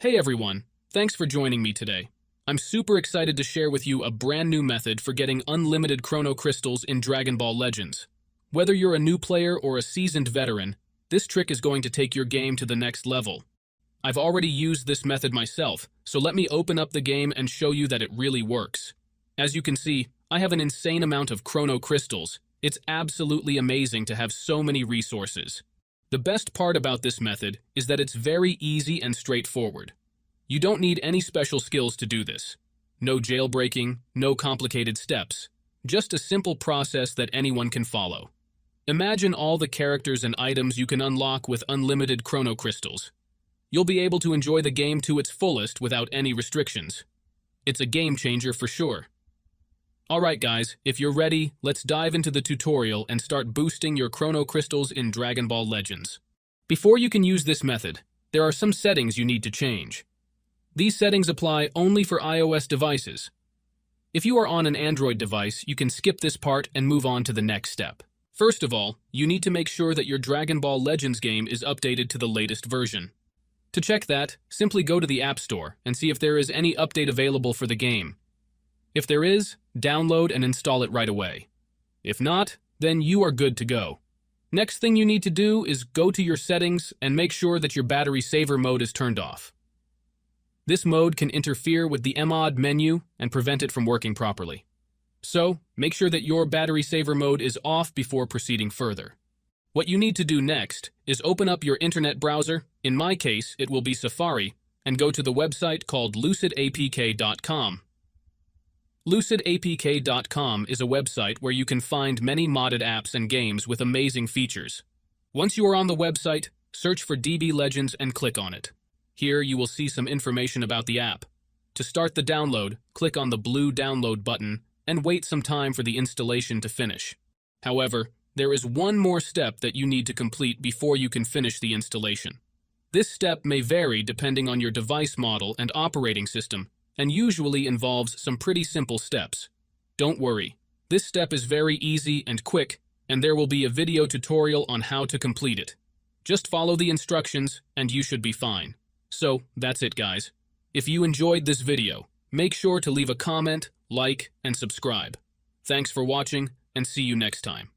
Hey everyone, thanks for joining me today. I'm super excited to share with you a brand new method for getting unlimited Chrono Crystals in Dragon Ball Legends. Whether you're a new player or a seasoned veteran, this trick is going to take your game to the next level. I've already used this method myself, so let me open up the game and show you that it really works. As you can see, I have an insane amount of Chrono Crystals. It's absolutely amazing to have so many resources. The best part about this method is that it's very easy and straightforward. You don't need any special skills to do this. No jailbreaking, no complicated steps. Just a simple process that anyone can follow. Imagine all the characters and items you can unlock with unlimited Chrono Crystals. You'll be able to enjoy the game to its fullest without any restrictions. It's a game changer for sure. Alright guys, if you're ready, let's dive into the tutorial and start boosting your Chrono Crystals in Dragon Ball Legends. Before you can use this method, there are some settings you need to change. These settings apply only for iOS devices. If you are on an Android device, you can skip this part and move on to the next step. First of all, you need to make sure that your Dragon Ball Legends game is updated to the latest version. To check that, simply go to the App Store and see if there is any update available for the game. If there is, download and install it right away. If not, then you are good to go. Next thing you need to do is go to your settings and make sure that your battery saver mode is turned off. This mode can interfere with the mod menu and prevent it from working properly. So, make sure that your battery saver mode is off before proceeding further. What you need to do next is open up your internet browser, in my case it will be Safari, and go to the website called lucidapk.com. Lucidapk.com is a website where you can find many modded apps and games with amazing features. Once you are on the website, search for DB Legends and click on it. Here you will see some information about the app. To start the download, click on the blue download button and wait some time for the installation to finish. However, there is one more step that you need to complete before you can finish the installation. This step may vary depending on your device model and operating system, and usually involves some pretty simple steps. Don't worry, this step is very easy and quick, and there will be a video tutorial on how to complete it. Just follow the instructions and you should be fine. So, that's it guys. If you enjoyed this video, make sure to leave a comment, like, and subscribe. Thanks for watching, and see you next time.